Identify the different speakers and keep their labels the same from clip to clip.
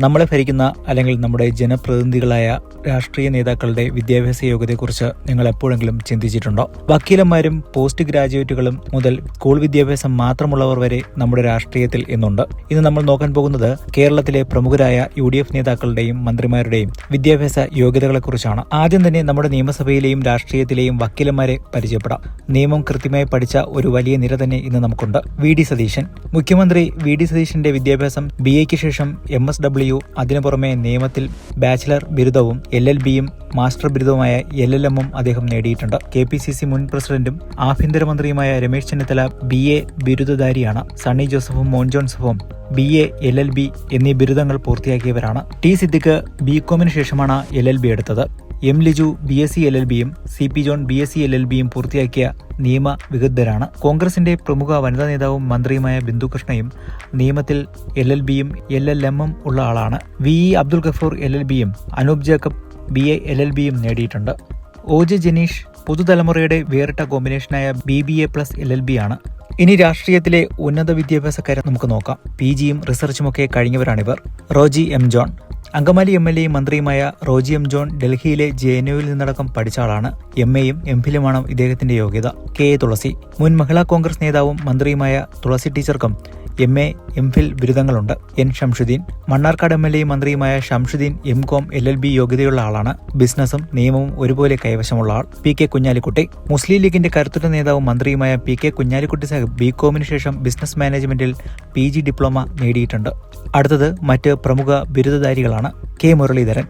Speaker 1: നമ്മളെ ഭരിക്കുന്ന അല്ലെങ്കിൽ നമ്മുടെ ജനപ്രതിനിധികളായ രാഷ്ട്രീയ നേതാക്കളുടെ വിദ്യാഭ്യാസ യോഗ്യതയെക്കുറിച്ച് നിങ്ങൾ എപ്പോഴെങ്കിലും ചിന്തിച്ചിട്ടുണ്ടോ? വക്കീലന്മാരും പോസ്റ്റ് ഗ്രാജുവേറ്റുകളും മുതൽ സ്കൂൾ വിദ്യാഭ്യാസം മാത്രമുള്ളവർ വരെ നമ്മുടെ രാഷ്ട്രീയത്തിൽ ഇന്നുണ്ട്. ഇന്ന് നമ്മൾ നോക്കാൻ പോകുന്നത് കേരളത്തിലെ പ്രമുഖരായ UDF നേതാക്കളുടെയും മന്ത്രിമാരുടെയും വിദ്യാഭ്യാസ യോഗ്യതകളെക്കുറിച്ചാണ്. ആദ്യം തന്നെ നമ്മുടെ നിയമസഭയിലെയും രാഷ്ട്രീയത്തിലെയും വക്കീലന്മാരെ പരിചയപ്പെടാം. നിയമം കൃത്യമായി പഠിച്ച ഒരു വലിയ നിര തന്നെ ഇന്ന് നമുക്കുണ്ട്. VD സതീശൻ. മുഖ്യമന്ത്രി VD സതീശന്റെ വിദ്യാഭ്യാസം BAയ്ക്ക് ശേഷം MSW, അതിനു പുറമെ നിയമത്തിൽ ബാച്ചിലർ ബിരുദവും LLBയും മാസ്റ്റർ ബിരുദവുമായ LLMഉം അദ്ദേഹം നേടിയിട്ടുണ്ട്. KPCC മുൻ പ്രസിഡന്റും ആഭ്യന്തരമന്ത്രിയുമായ രമേശ് ചെന്നിത്തല BA ബിരുദധാരിയാണ്. സണ്ണി ജോസഫും മോൻ ജോസഫും BA LLB എന്നീ ബിരുദങ്ങൾ പൂർത്തിയാക്കിയവരാണ്. T സിദ്ദിഖ് BComന് ശേഷമാണ് LLB എടുത്തത്. M Liju BSc LLBയും CP John BSc LLBയും പൂർത്തിയാക്കിയ നിയമ വിദഗ്ധരാണ്. കോൺഗ്രസിന്റെ പ്രമുഖ വനിതാ നേതാവും മന്ത്രിയുമായ ബിന്ദു കൃഷ്ണയും നിയമത്തിൽ LLBയും LLMഉം ഉള്ള ആളാണ്. VE അബ്ദുൽ ഗഫൂർ LLBയും അനൂപ് ജേക്കബ് BA LLBയും നേടിയിട്ടുണ്ട്. OJ ജനീഷ് പുതുതലമുറയുടെ വേറിട്ട കോമ്പിനേഷനായ BBA+ LLB ആണ്. ഇനി രാഷ്ട്രീയത്തിലെ ഉന്നത വിദ്യാഭ്യാസക്കാരെ നമുക്ക് നോക്കാം. PGയും റിസർച്ചുമൊക്കെ കഴിഞ്ഞവരാണിവർ. Roji M John. അങ്കമാലി MLAയും മന്ത്രിയുമായ റോജി M ജോൺ ഡൽഹിയിലെ JNUവിൽ നിന്നടക്കം പഠിച്ച ആളാണ്. MAയും MPhilുമാണ് ഇദ്ദേഹത്തിന്റെ യോഗ്യത. KA തുളസി. മുൻ മഹിളാ കോൺഗ്രസ് നേതാവും മന്ത്രിയുമായ തുളസി ടീച്ചർക്കും MA MPhil ബിരുദങ്ങളുണ്ട്. N Shamsuddin. Mannarkkad MLAയും മന്ത്രിയുമായ ഷംഷുദ്ദീൻ MCom LLB യോഗ്യതയുള്ള ആളാണ്. ബിസിനസ്സും നിയമവും ഒരുപോലെ കൈവശമുള്ള ആൾ. PK കുഞ്ഞാലിക്കുട്ടി. മുസ്ലിം ലീഗിന്റെ കരുത്തുറ്റ നേതാവും മന്ത്രിയുമായ PK കുഞ്ഞാലിക്കുട്ടി സാഹിബ് BComന് ശേഷം ബിസിനസ് മാനേജ്മെന്റിൽ PG ഡിപ്ലോമ നേടിയിട്ടുണ്ട്. അടുത്തത് മറ്റ് പ്രമുഖ ബിരുദധാരികളാണ്. K മുരളീധരൻ.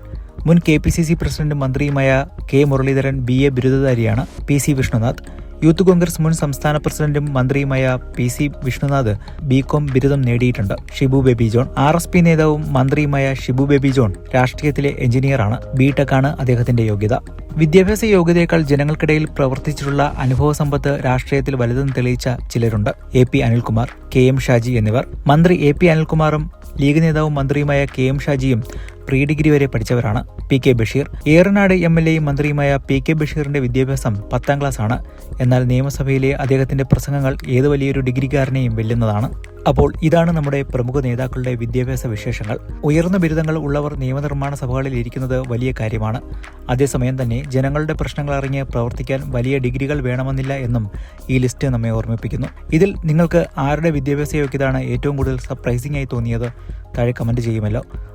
Speaker 1: മുൻ KPCC പ്രസിഡന്റും മന്ത്രിയുമായ K Muraleedharan BA ബിരുദധാരിയാണ്. PC Vishnunath. Youth Congress മുൻ സംസ്ഥാന പ്രസിഡന്റും മന്ത്രിയുമായ PC വിഷ്ണുനാഥ് BCom ബിരുദം നേടിയിട്ടുണ്ട്. Shibu baby John. RSP നേതാവും മന്ത്രിയുമായ ഷിബു ബേബി ജോൺ രാഷ്ട്രീയത്തിലെ എഞ്ചിനീയറാണ്. BTech ആണ് അദ്ദേഹത്തിന്റെ യോഗ്യത. വിദ്യാഭ്യാസ യോഗ്യതയേക്കാൾ ജനങ്ങൾക്കിടയിൽ പ്രവർത്തിച്ചിട്ടുള്ള അനുഭവ സമ്പത്ത് രാഷ്ട്രീയത്തിൽ വലുതെന്ന് തെളിയിച്ച ചിലരുണ്ട്. AP അനിൽകുമാർ, KM ഷാജി എന്നിവർ. മന്ത്രി AP അനിൽകുമാറും ലീഗ് നേതാവും മന്ത്രിയുമായ KM ഷാജിയും പ്രീ ഡിഗ്രി വരെ പഠിച്ചവരാണ്. PK ബഷീർ. ഏറനാട് MLAയും മന്ത്രിയുമായ PK ബഷീറിന്റെ വിദ്യാഭ്യാസം 10ാം ക്ലാസ് ആണ്. എന്നാൽ നിയമസഭയിലെ അദ്ദേഹത്തിന്റെ പ്രസംഗങ്ങൾ ഏത് വലിയൊരു ഡിഗ്രിക്കാരനെയും വെല്ലുന്നതാണ്. അപ്പോൾ ഇതാണ് നമ്മുടെ പ്രമുഖ നേതാക്കളുടെ വിദ്യാഭ്യാസ വിശേഷങ്ങൾ. ഉയർന്ന ബിരുദങ്ങൾ ഉള്ളവർ നിയമനിർമ്മാണ സഭകളിൽ ഇരിക്കുന്നത് വലിയ കാര്യമാണ്. അതേസമയം തന്നെ ജനങ്ങളുടെ പ്രശ്നങ്ങൾ അറിഞ്ഞ് പ്രവർത്തിക്കാൻ വലിയ ഡിഗ്രികൾ വേണമെന്നില്ല എന്നും ഈ ലിസ്റ്റ് നമ്മെ ഓർമ്മിപ്പിക്കുന്നു. ഇതിൽ നിങ്ങൾക്ക് ആരുടെ വിദ്യാഭ്യാസ യോഗ്യതയാണ് ഏറ്റവും കൂടുതൽ സർപ്രൈസിംഗ് ആയി തോന്നിയത്? താഴെ കമന്റ് ചെയ്യുമല്ലോ.